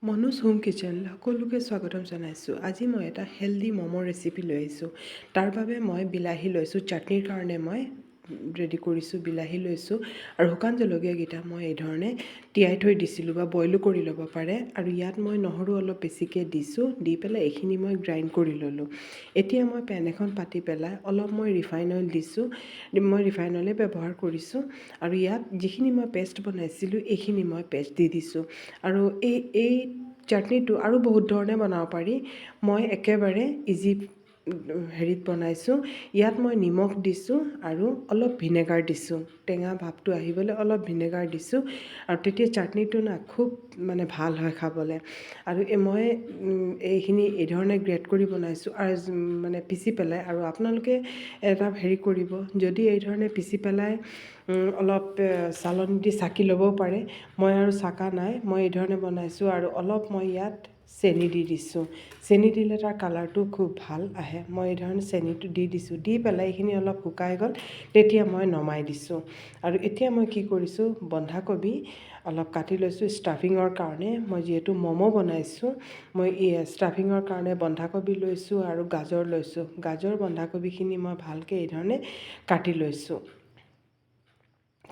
Manoj home কিচেনলৈ সকলোকে স্বাগতম জনাইছোঁ। আজি মই এটা হেল্ডি ম'মৰ ৰেচিপি লৈ আহিছোঁ। তাৰ বাবে মই বিলাহী লৈছোঁ, চাটনিৰ কাৰণে মই ৰেডি কৰিছোঁ। বিলাহী লৈছোঁ আৰু শুকান জলকীয়াকেইটা মই এই ধৰণে তিয়াই থৈ দিছিলোঁ বা বইলো কৰি ল'ব পাৰে। আৰু ইয়াত মই নহৰু অলপ বেছিকৈ দিছোঁ, দি পেলাই এইখিনি মই গ্ৰাইণ্ড কৰি ল'লোঁ। এতিয়া মই পেন এখন পাতি পেলাই অলপ মই ৰিফাইন অইল দিছোঁ। মই ৰিফাইন অইলে ব্যৱহাৰ কৰিছোঁ। আৰু ইয়াত যিখিনি মই পেষ্ট বনাইছিলোঁ এইখিনি মই পেষ্ট দি দিছোঁ। আৰু এই চাটনিটো আৰু বহুত ধৰণে বনাব পাৰি। মই একেবাৰে ইজি হেৰিত বনাইছোঁ। ইয়াত মই নিমখ দিছোঁ আৰু অলপ ভিনেগাৰ দিছোঁ। টেঙা ভাৱটো আহিবলৈ অলপ ভিনেগাৰ দিছোঁ। আৰু তেতিয়া চাটনিটো খুব ভাল হয় খাবলৈ। আৰু মই এইখিনি এই ধৰণে গ্ৰেট কৰি বনাইছোঁ আৰু পিচি পেলাই। আৰু আপোনালোকে এটা হেৰি কৰিব, যদি এই ধৰণে পিচি পেলাই অলপ চালনি দি চাকি ল'বও পাৰে। মই আৰু চাকা নাই, মই এই ধৰণে বনাইছোঁ। আৰু অলপ মই ইয়াত চেনি দি দিছোঁ। চেনি দিলে তাৰ কালাৰটো খুব ভাল আহে। মই এই ধৰণে চেনিটো দি দিছোঁ। দি পেলাই এইখিনি অলপ শুকাই গ'ল, তেতিয়া মই নমাই দিছোঁ। আৰু এতিয়া মই কি কৰিছোঁ, বন্ধাকবি অলপ কাটি লৈছোঁ ষ্টাফিঙৰ কাৰণে। মই যিহেতু ম'ম' বনাইছোঁ, মই ষ্টাফিঙৰ কাৰণে বন্ধাকবি লৈছোঁ আৰু গাজৰ লৈছোঁ। গাজৰ বন্ধাকবিখিনি মই ভালকৈ এই ধৰণে কাটি লৈছোঁ।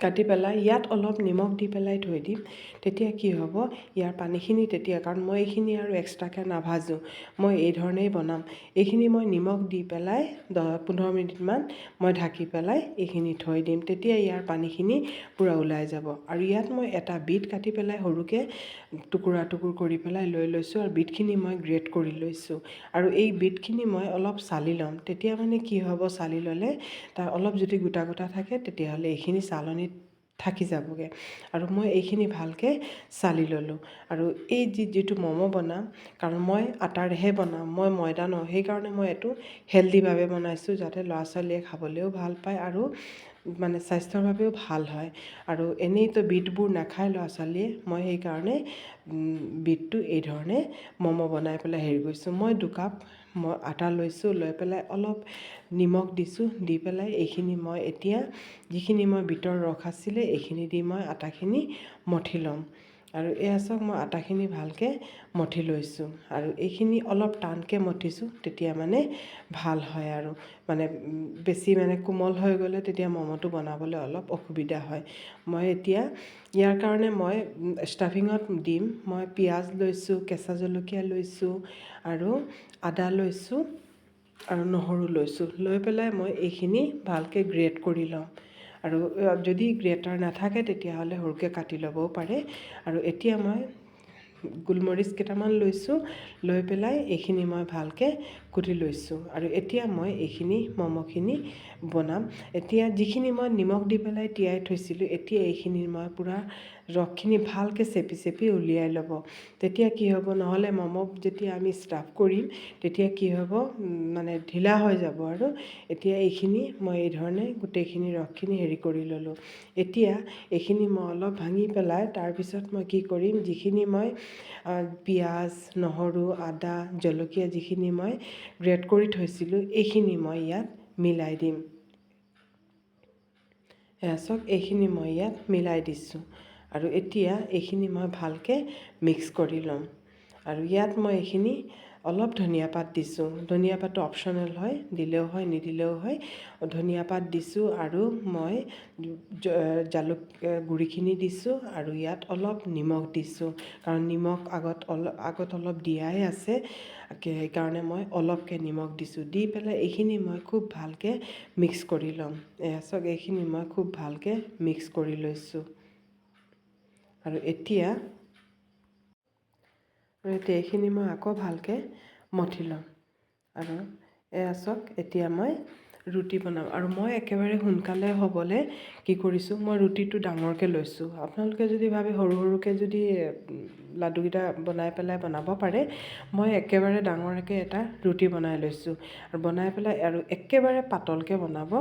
কাটি পেলাই ইয়াত অলপ নিমখ দি পেলাই থৈ দিম। তেতিয়া কি হ'ব, ইয়াৰ পানীখিনি তেতিয়া, কাৰণ মই এইখিনি আৰু এক্সট্ৰাকৈ নাভাজোঁ, মই এই ধৰণেই বনাম। এইখিনি মই নিমখ দি পেলাই 10-15 মিনিটমান মই ঢাকি পেলাই এইখিনি থৈ দিম। তেতিয়া ইয়াৰ পানীখিনি পূৰা ওলাই যাব। আৰু ইয়াত মই এটা বিট কাটি পেলাই সৰুকৈ টুকুৰা কৰি পেলাই লৈ লৈছোঁ। আৰু বিটখিনি মই গ্ৰেট কৰি লৈছোঁ। আৰু এই বিটখিনি মই অলপ চালি ল'ম। তেতিয়া কি হ'ব, চালি ল'লে তাৰ অলপ যদি গোটা গোটা থাকে তেতিয়াহ'লে এইখিনি চালনীত থাকি যাবগৈ। আৰু মই এইখিনি ভালকৈ চালি ল'লোঁ। আৰু এই যিটো ম'ম' বনাম, কাৰণ মই আটাৰেহে বনাম, মই ময়দা নহয়, সেইকাৰণে মই এইটো হেল্ডিভাৱে বনাইছোঁ, যাতে ল'ৰা ছোৱালীয়ে খাবলৈও ভাল পায় আৰু স্বাস্থ্যৰ বাবেও ভাল হয়। আৰু এনেইতো বিটবোৰ নাখায় ল'ৰা ছোৱালীয়ে, মই সেইকাৰণে বিটটো এই ধৰণে ম'ম' বনাই পেলাই হেৰি কৰিছোঁ। মই 2 কাপ মই আটা লৈছোঁ, লৈ পেলাই অলপ নিমখ দিছোঁ, দি পেলাই এইখিনি মই এতিয়া যিখিনি মই বিটৰ ৰস আছিলে এইখিনি দি মই আটাখিনি মঠি ল'ম। আৰু এয়া চাওক, মই আটাখিনি ভালকৈ মঠি লৈছোঁ। আৰু এইখিনি অলপ টানকৈ মঠিছোঁ, তেতিয়া ভাল হয়। আৰু বেছি কোমল হৈ গ'লে তেতিয়া ম'ম'টো বনাবলৈ অলপ অসুবিধা হয়। মই এতিয়া ইয়াৰ কাৰণে মই ষ্টাফিঙত দিম, মই পিঁয়াজ লৈছোঁ, কেঁচা জলকীয়া লৈছোঁ আৰু আদা লৈছোঁ আৰু নহৰু লৈছোঁ। লৈ পেলাই মই এইখিনি ভালকৈ গ্ৰেট কৰি ল'ম। আৰু যদি গ্ৰেটাৰ নাথাকে তেতিয়াহ'লে সৰুকৈ কাটি ল'বও পাৰে। আৰু এতিয়া মই গোলমৰিচ কেইটামান লৈছোঁ, লৈ পেলাই এইখিনি মই ভালকৈ কুটি লৈছোঁ। আৰু এতিয়া মই এইখিনি ম'ম'খিনি বনাম। এতিয়া যিখিনি মই নিমখ দি পেলাই তিয়াই থৈছিলোঁ, এতিয়া এইখিনি মই পূৰা ৰসখিনি ভালকৈ চেপি উলিয়াই ল'ব। তেতিয়া কি হ'ব, নহ'লে ম'ম' যেতিয়া আমি ষ্টাফ কৰিম তেতিয়া কি হ'ব, ঢিলা হৈ যাব। আৰু এতিয়া এইখিনি মই এই ধৰণে গোটেইখিনি ৰসখিনি হেৰি কৰি ল'লোঁ। এতিয়া এইখিনি মই অলপ ভাঙি পেলাই তাৰপিছত মই কি কৰিম, যিখিনি মই পিঁয়াজ, নহৰু, আদা, জলকীয়া যিখিনি মই গ্ৰেট কৰি থৈছিলোঁ এইখিনি মই ইয়াত মিলাই দিম। এয়া চাওক, এইখিনি মই ইয়াত মিলাই দিছোঁ। আৰু এতিয়া এইখিনি মই ভালকৈ মিক্স কৰি ল'ম। আৰু ইয়াত মই এইখিনি অলপ ধনিয়া পাত দিছোঁ। ধনিয়া পাতটো অপশ্যনেল হয়, দিলেও হয় নিদিলেও হয়। ধনিয়া পাত দিছোঁ আৰু মই জালুক গুড়িখিনি দিছোঁ। আৰু ইয়াত অলপ নিমখ দিছোঁ, কাৰণ নিমখ আগত অলপ দিয়াই আছে, সেইকাৰণে মই অলপকৈ নিমখ দিছোঁ। দি পেলাই এইখিনি মই খুব ভালকৈ মিক্স কৰি ল'ম। এয়া চাওক, এইখিনি মই খুব ভালকৈ মিক্স কৰি লৈছোঁ। আৰু এতিয়া এইখিনি মই আকৌ ভালকৈ মঠি ল'ম। আৰু এয়া চাওক, এতিয়া মই ৰুটি বনাম। আৰু মই একেবাৰে সোনকালে হ'বলৈ কি কৰিছোঁ, মই ৰুটিটো ডাঙৰকৈ লৈছোঁ। আপোনালোকে যদি ভাবে সৰু সৰুকৈ যদি লাডুকেইটা বনাই পেলাই বনাব পাৰে, মই একেবাৰে ডাঙৰকৈ এটা ৰুটি বনাই লৈছোঁ। আৰু বনাই পেলাই আৰু একেবাৰে পাতলকৈ বনাব,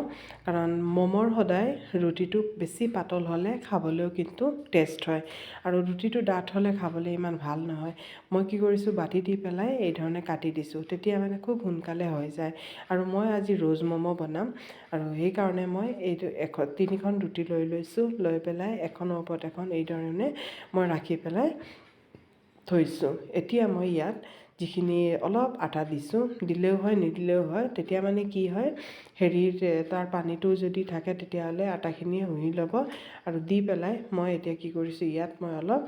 কাৰণ ম'ম'ৰ সদায় ৰুটিটো বেছি পাতল হ'লে খাবলৈও কিন্তু টেষ্ট হয়। আৰু ৰুটিটো ডাঠ হ'লে খাবলৈ ইমান ভাল নহয়। মই কি কৰিছোঁ, বাতি দি পেলাই এই ধৰণে কাটি দিছোঁ, তেতিয়া খুব সোনকালে হৈ যায়। আৰু মই আজি ৰ'জ ম'ম' বনাম, আৰু সেইকাৰণে মই এইটো 3খন ৰুটি লৈ লৈছোঁ। লৈ পেলাই এখনৰ ওপৰত এখন এই ধৰণে মই ৰাখি পেলাই থৈছোঁ। এতিয়া মই ইয়াত যিখিনি অলপ আটা দিছোঁ, দিলেও হয় নিদিলেও হয়, তেতিয়া মানে কি হয় তাৰ পানীটো যদি থাকে তেতিয়াহ'লে আটাখিনি শুহি ল'ব। আৰু দি পেলাই মই এতিয়া কি কৰিছোঁ, ইয়াত মই অলপ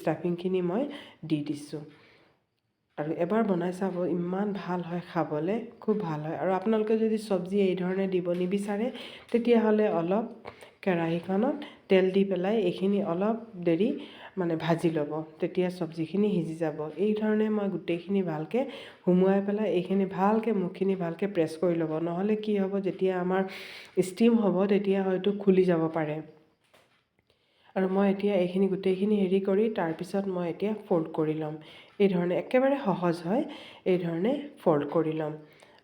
ষ্টাফিংখিনি মই দি দিছোঁ। আৰু এবাৰ বনাই চাব, ইমান ভাল হয় খাবলৈ, খুব ভাল হয়। আৰু আপোনালোকে যদি চব্জি এই ধৰণে দিব নিবিচাৰে তেতিয়াহ'লে অলপ কেৰাহীখনত তেল দি পেলাই এইখিনি অলপ দেৰি মানে ভাজি ল'ব, তেতিয়া চব্জিখিনি সিজি যাব। এই ধৰণে মই গোটেইখিনি ভালকৈ সুমুৱাই পেলাই এইখিনি ভালকৈ মুখখিনি ভালকৈ প্ৰেছ কৰি ল'ব, নহ'লে কি হ'ব যেতিয়া আমাৰ ষ্টিম হ'ব তেতিয়া হয়তো খুলি যাব পাৰে। আৰু মই এতিয়া এইখিনি গোটেইখিনি হেৰি কৰি তাৰপিছত মই এতিয়া ফ'ল্ড কৰি ল'ম। এই ধৰণে একেবাৰে সহজ হয়, এই ধৰণে ফ'ল্ড কৰি ল'ম।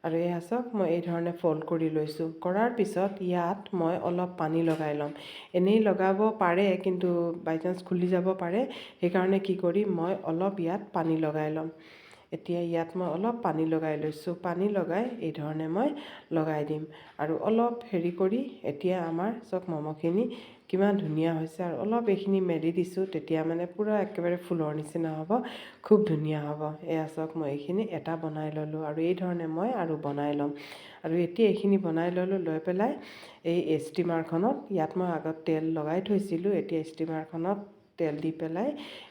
আৰু এয়া চাওক, মই এই ধৰণে ফ'ল্ড কৰি লৈছোঁ। কৰাৰ পিছত ইয়াত মই অলপ পানী লগাই ল'ম। এনেই লগাব পাৰে কিন্তু বাই চান্স খুলি যাব পাৰে, সেইকাৰণে কি কৰিম মই অলপ ইয়াত পানী লগাই ল'ম। এতিয়া ইয়াত মই অলপ পানী লগাই লৈছোঁ। পানী লগাই এই ধৰণে মই লগাই দিম। আৰু অলপ হেৰি কৰি এতিয়া আমাৰ চাওক ম'ম'খিনি কিমান ধুনীয়া হৈছে। আৰু অলপ এইখিনি মেলি দিছোঁ, তেতিয়া মানে পূৰা একেবাৰে ফুলৰ নিচিনা হ'ব, খুব ধুনীয়া হ'ব। এয়া চাওক, মই এইখিনি এটা বনাই ল'লোঁ আৰু এই ধৰণে মই আৰু বনাই ল'ম। আৰু এতিয়া এইখিনি বনাই ল'লোঁ, লৈ পেলাই এই ষ্টিমাৰখনত, ইয়াত মই আগত তেল লগাই থৈছিলোঁ, এতিয়া ষ্টিমাৰখনত তেল দি পেলাই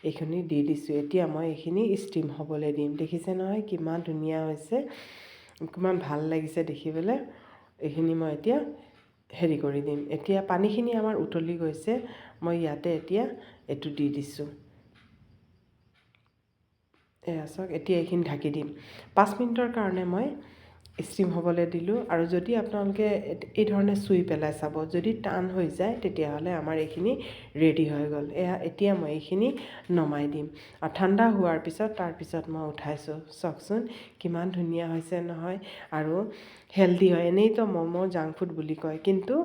এইখিনি দি দিছোঁ। এতিয়া মই এইখিনি ষ্টিম হ'বলৈ দিম। দেখিছে নহয় কিমান ধুনীয়া হৈছে, কিমান ভাল লাগিছে দেখিবলৈ। এইখিনি মই এতিয়া হেৰি কৰি দিম। এতিয়া পানীখিনি আমাৰ উতলি গৈছে, মই ইয়াতে এতিয়া এইটো দি দিছোঁ। এয়া চাওক, এতিয়া এইখিনি ঢাকি দিম। 5 মিনিটৰ কাৰণে মই ষ্টিম হ'বলৈ দিলোঁ। আৰু যদি আপোনালোকে এই ধৰণে চুই পেলাই চাব, যদি টান হৈ যায় তেতিয়াহ'লে আমাৰ এইখিনি ৰেডি হৈ গ'ল। এতিয়া মই এইখিনি নমাই দিম। আৰু ঠাণ্ডা হোৱাৰ পিছত তাৰপিছত মই উঠাইছোঁ। চাওকচোন কিমান ধুনীয়া হৈছে নহয়, আৰু হেল্ডি হয়। এনেইতো ম'ম' জাংক ফুড বুলি কয়, কিন্তু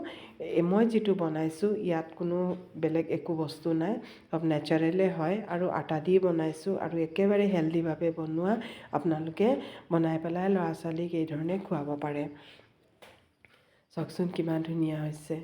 মই যিটো বনাইছোঁ ইয়াত কোনো বেলেগ একো বস্তু নাই, চব নেচাৰেলে হয়। আৰু আটা দি বনাইছোঁ আৰু একেবাৰে হেল্ডিভাৱে বনোৱা। আপোনালোকে বনাই পেলাই ল'ৰা ছোৱালীক এই ধৰণে খুৱাব পাৰে। চাওকচোন কিমান ধুনীয়া হৈছে।